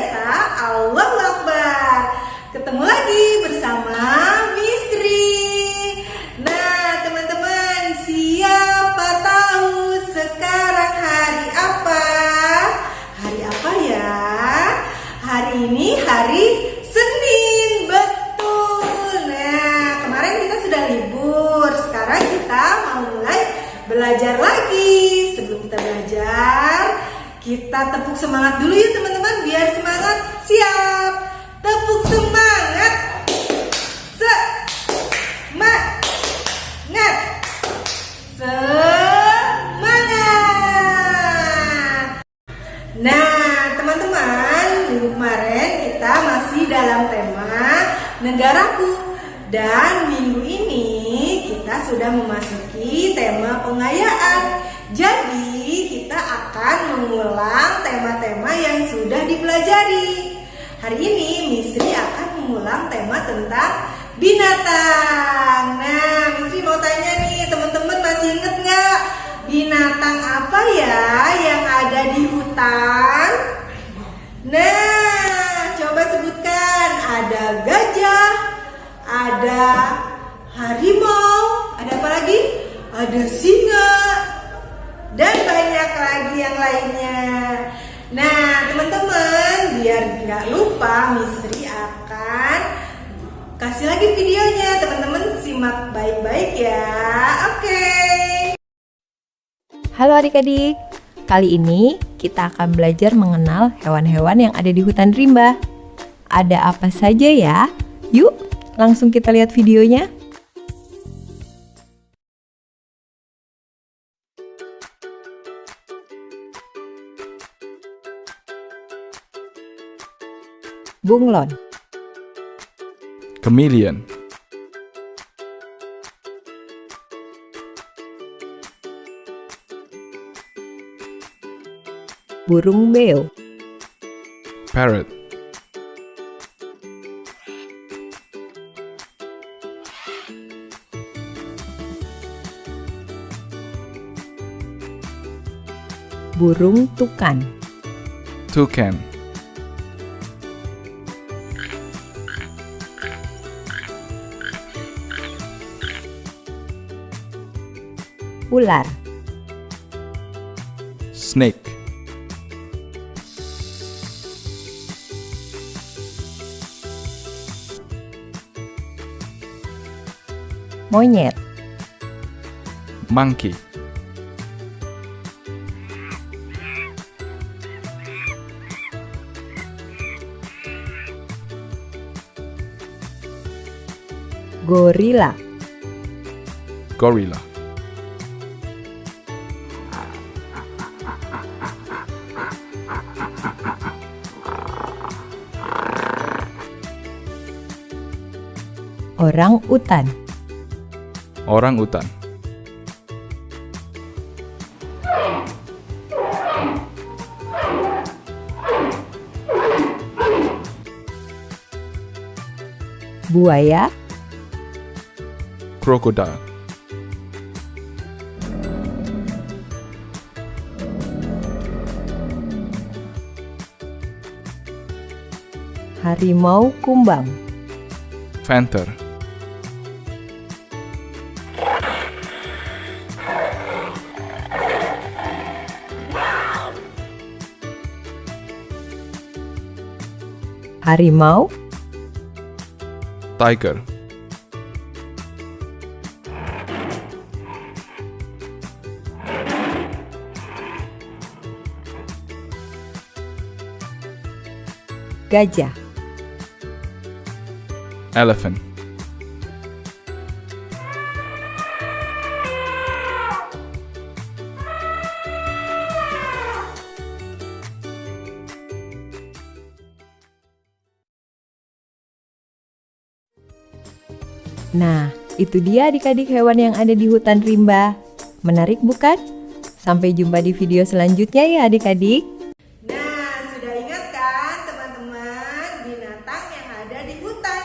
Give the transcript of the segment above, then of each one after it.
biasa, Allahu Akbar. Ketemu lagi bersama Mistri. Nah teman-teman, siapa tahu sekarang hari apa? Hari apa ya? Hari ini hari Senin, betul. Nah kemarin kita sudah libur, sekarang kita mau mulai belajar lagi. Sebelum kita belajar, kita tepuk semangat dulu ya teman-teman, biar semangat. Siap, tepuk semangat. Semangat. Semangat. Nah teman-teman, minggu kemarin kita masih dalam tema negaraku. Dan minggu ini kita sudah memasuki tema pengayaan. Jadi kita akan mengulang tema-tema yang sudah dipelajari. Hari ini Mistri akan mengulang tema tentang binatang. Nah, Mistri mau tanya nih, teman-teman masih inget nggak binatang apa ya yang ada di hutan? Nah, coba sebutkan. Ada gajah, ada harimau, ada apa lagi? Ada singa, dan banyak lagi yang lainnya. Nah teman-teman, biar nggak lupa, Mistri akan kasih lagi videonya. Teman-teman simak baik-baik ya. Oke. Halo adik-adik, kali ini kita akan belajar mengenal hewan-hewan yang ada di hutan rimba. Ada apa saja ya? Yuk langsung kita lihat videonya. Bunglon, Chameleon, burung beo, Parrot, burung tukan, Toucan, ular, Snake, monyet, Monkey, gorila, Gorilla, orang utan, Orang utan, buaya, Crocodile, harimau kumbang, Panther, harimau, Tiger, gajah, Elephant, Nah, itu dia adik-adik hewan yang ada di hutan rimba. Menarik bukan? Sampai jumpa di video selanjutnya ya adik-adik. Nah, sudah ingat kan teman-teman binatang yang ada di hutan?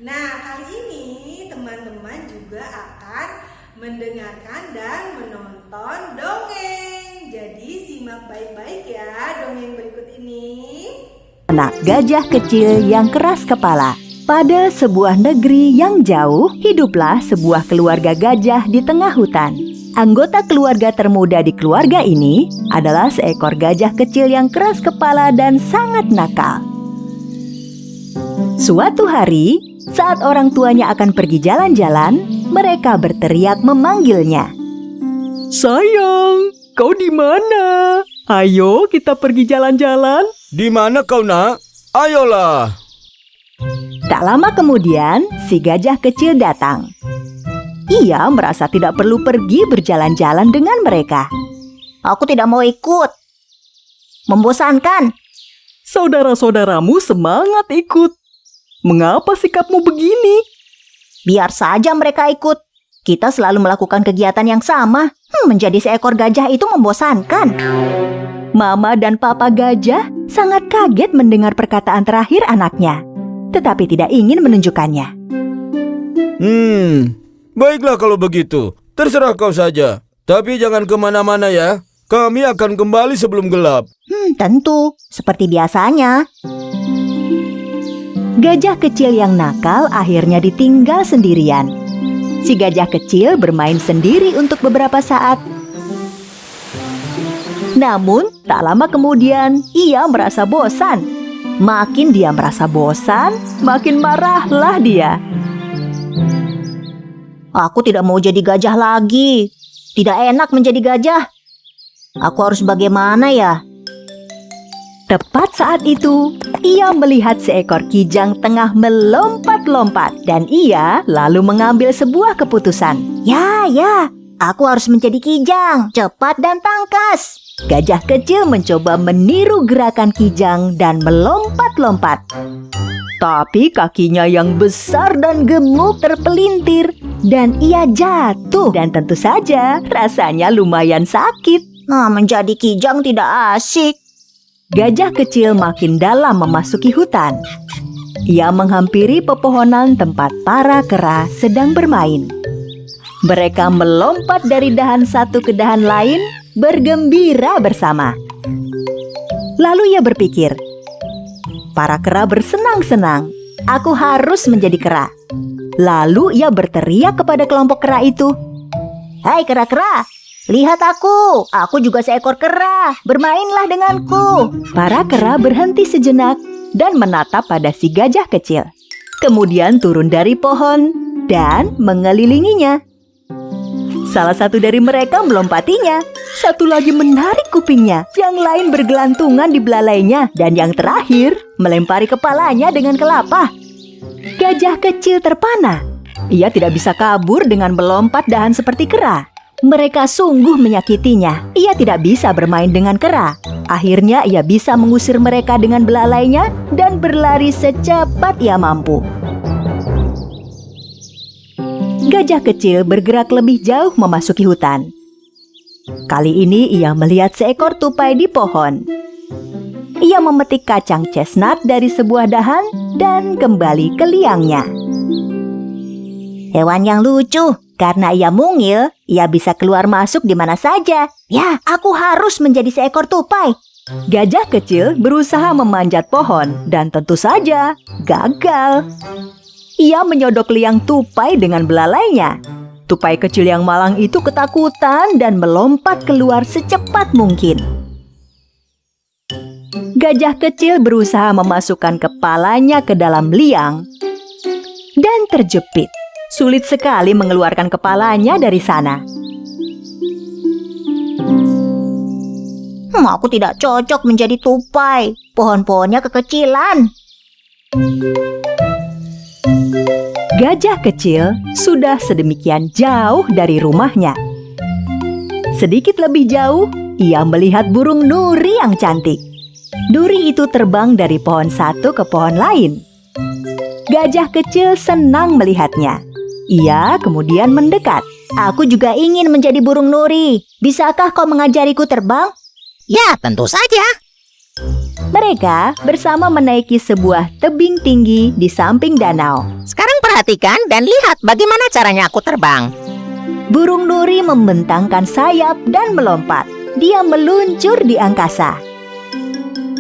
Nah, kali ini teman-teman juga akan mendengarkan dan menonton dongeng. Jadi simak baik-baik ya dongeng berikut ini. anak gajah kecil yang keras kepala. Pada sebuah negeri yang jauh, hiduplah sebuah keluarga gajah di tengah hutan. Anggota keluarga termuda di keluarga ini adalah seekor gajah kecil yang keras kepala dan sangat nakal. Suatu hari, saat orang tuanya akan pergi jalan-jalan, mereka berteriak memanggilnya. Sayang, kau di mana? Ayo kita pergi jalan-jalan. Di mana kau, Nak? Ayolah. Tak lama kemudian, si gajah kecil datang. Ia merasa tidak perlu pergi berjalan-jalan dengan mereka. Aku tidak mau ikut. Membosankan. Saudara-saudaramu semangat ikut. Mengapa sikapmu begini? Biar saja mereka ikut. Kita selalu melakukan kegiatan yang sama. Menjadi seekor gajah itu membosankan. Mama dan papa gajah sangat kaget mendengar perkataan terakhir anaknya, tetapi tidak ingin menunjukkannya. Baiklah kalau begitu. Terserah kau saja. Tapi jangan kemana-mana ya. Kami akan kembali sebelum gelap. Tentu, seperti biasanya. Gajah kecil yang nakal akhirnya ditinggal sendirian. Si gajah kecil bermain sendiri untuk beberapa saat. Namun, tak lama kemudian, ia merasa bosan. Makin dia merasa bosan, makin marahlah dia. Aku tidak mau jadi gajah lagi. Tidak enak menjadi gajah. Aku harus bagaimana ya? Tepat saat itu, ia melihat seekor kijang tengah melompat-lompat dan ia lalu mengambil sebuah keputusan. Ya, aku harus menjadi kijang, cepat dan tangkas. Gajah kecil mencoba meniru gerakan kijang dan melompat-lompat. Tapi kakinya yang besar dan gemuk terpelintir dan ia jatuh dan tentu saja rasanya lumayan sakit. Menjadi kijang tidak asik. Gajah kecil makin dalam memasuki hutan. Ia menghampiri pepohonan tempat para kera sedang bermain. Mereka melompat dari dahan satu ke dahan lain, bergembira bersama. Lalu ia berpikir, para kera bersenang-senang, aku harus menjadi kera. Lalu ia berteriak kepada kelompok kera itu, "Hai kera-kera, lihat aku juga seekor kera, bermainlah denganku." Para kera berhenti sejenak dan menatap pada si gajah kecil. Kemudian turun dari pohon dan mengelilinginya. Salah satu dari mereka melompatinya, satu lagi menarik kupingnya, yang lain bergelantungan di belalainya, dan yang terakhir melempari kepalanya dengan kelapa. Gajah kecil terpana. Ia tidak bisa kabur dengan melompat dahan seperti kera. Mereka sungguh menyakitinya. Ia tidak bisa bermain dengan kera. Akhirnya ia bisa mengusir mereka dengan belalainya dan berlari secepat ia mampu. Gajah kecil bergerak lebih jauh memasuki hutan. Kali ini ia melihat seekor tupai di pohon. Ia memetik kacang chestnut dari sebuah dahan dan kembali ke liangnya. Hewan yang lucu. Karena ia mungil, ia bisa keluar masuk di mana saja. Ya, aku harus menjadi seekor tupai. Gajah kecil berusaha memanjat pohon dan tentu saja gagal. Ia menyodok liang tupai dengan belalainya. Tupai kecil yang malang itu ketakutan dan melompat keluar secepat mungkin. Gajah kecil berusaha memasukkan kepalanya ke dalam liang dan terjepit. Sulit sekali mengeluarkan kepalanya dari sana. Aku tidak cocok menjadi tupai. Pohon-pohonnya kekecilan. Gajah kecil sudah sedemikian jauh dari rumahnya. Sedikit lebih jauh, ia melihat burung nuri yang cantik. Duri itu terbang dari pohon satu ke pohon lain. Gajah kecil senang melihatnya. Ia kemudian mendekat. Aku juga ingin menjadi burung nuri. Bisakah kau mengajariku terbang? Ya, tentu saja. Mereka bersama menaiki sebuah tebing tinggi di samping danau. Sekarang perhatikan dan lihat bagaimana caranya aku terbang. Burung nuri membentangkan sayap dan melompat. Dia meluncur di angkasa.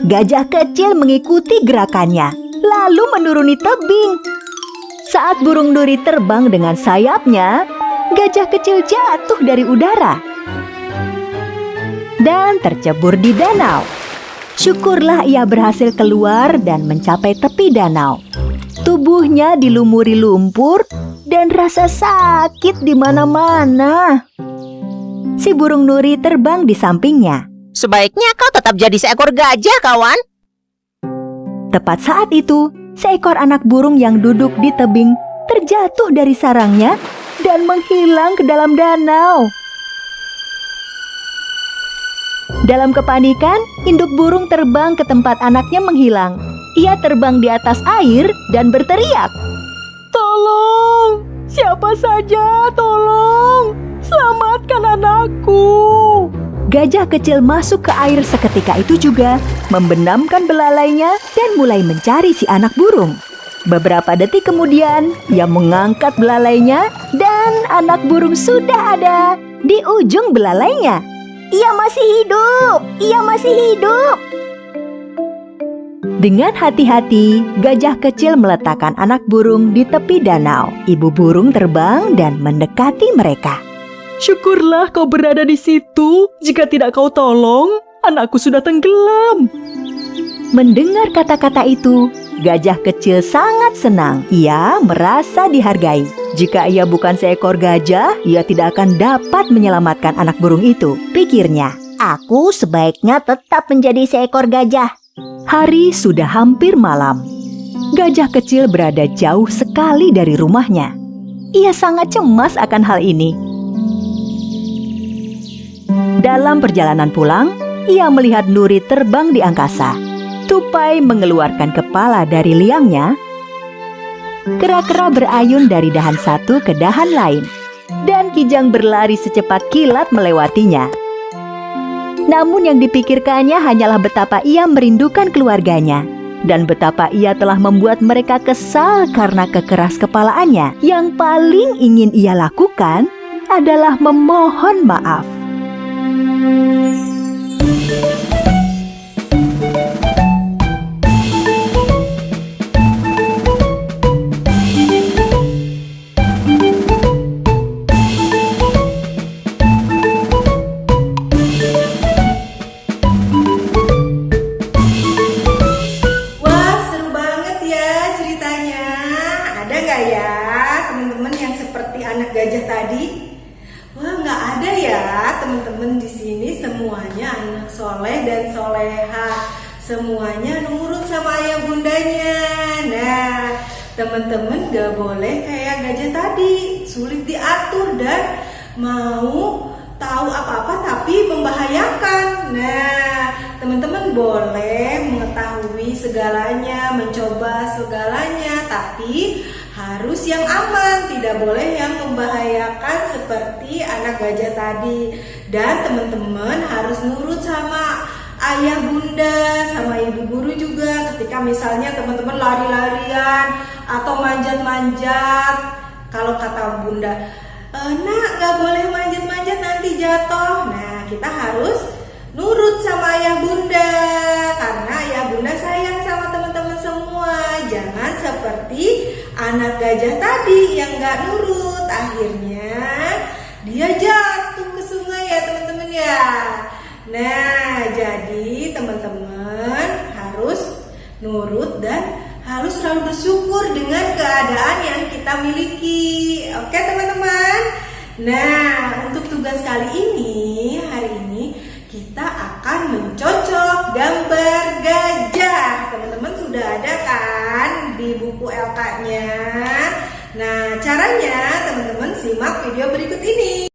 Gajah kecil mengikuti gerakannya, lalu menuruni tebing. Saat burung duri terbang dengan sayapnya, gajah kecil jatuh dari udara dan tercebur di danau. Syukurlah ia berhasil keluar dan mencapai tepi danau. Tubuhnya dilumuri lumpur dan rasa sakit di mana-mana. Si burung nuri terbang di sampingnya. Sebaiknya kau tetap jadi seekor gajah, kawan. Tepat saat itu, seekor anak burung yang duduk di tebing terjatuh dari sarangnya dan menghilang ke dalam danau. Dalam kepanikan, induk burung terbang ke tempat anaknya menghilang. Ia terbang di atas air dan berteriak, Tolong! Siapa saja, tolong! Selamatkan anakku! Gajah kecil masuk ke air seketika itu juga, membenamkan belalainya dan mulai mencari si anak burung. Beberapa detik kemudian, ia mengangkat belalainya dan anak burung sudah ada di ujung belalainya. Ia masih hidup! Ia masih hidup! Dengan hati-hati, gajah kecil meletakkan anak burung di tepi danau. Ibu burung terbang dan mendekati mereka. Syukurlah kau berada di situ. Jika tidak kau tolong, anakku sudah tenggelam. Mendengar kata-kata itu, gajah kecil sangat senang. Ia merasa dihargai. Jika ia bukan seekor gajah, ia tidak akan dapat menyelamatkan anak burung itu. Pikirnya, aku sebaiknya tetap menjadi seekor gajah. Hari sudah hampir malam. Gajah kecil berada jauh sekali dari rumahnya. Ia sangat cemas akan hal ini. Dalam perjalanan pulang, ia melihat nuri terbang di angkasa. Tupai mengeluarkan kepala dari liangnya. Kera-kera berayun dari dahan satu ke dahan lain. Dan kijang berlari secepat kilat melewatinya. Namun yang dipikirkannya hanyalah betapa ia merindukan keluarganya. Dan betapa ia telah membuat mereka kesal karena kekeras kepalaannya. Yang paling ingin ia lakukan adalah memohon maaf. Wah, seru banget ya ceritanya. Ada nggak ya teman-teman yang seperti anak gajah tadi? Wah, nggak ada ya teman-teman di sini semuanya anak soleh dan soleha. Semuanya nurut sama ayah bundanya. Nah, teman-teman gak boleh kayak gajah tadi, sulit diatur dan mau tahu apa-apa tapi membahayakan. Nah, teman-teman boleh mengetahui segalanya, mencoba segalanya, tapi harus yang aman, tidak boleh yang membahayakan seperti anak gajah tadi. Dan teman-teman harus nurut sama ayah bunda, sama ibu guru juga. Ketika misalnya teman-teman lari-larian atau manjat-manjat, kalau kata bunda, nak gak boleh manjat-manjat nanti jatuh. Nah, kita harus nurut sama ayah bunda, karena ayah bunda sayang sama teman-teman semua. Jangan seperti anak gajah tadi yang gak nurut, akhirnya dia jatuh ke sungai ya teman-teman ya. Nah, jadi teman-teman harus nurut dan harus selalu bersyukur dengan keadaan yang kita miliki. Oke teman-teman. Nah, untuk tugas kali ini, hari ini kita akan mencocok gambar gajah. Teman-teman sudah ada kan di buku LK-nya. Nah, caranya teman-teman simak video berikut ini.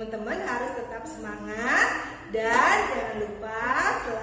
Teman-teman harus tetap semangat dan jangan lupa selalu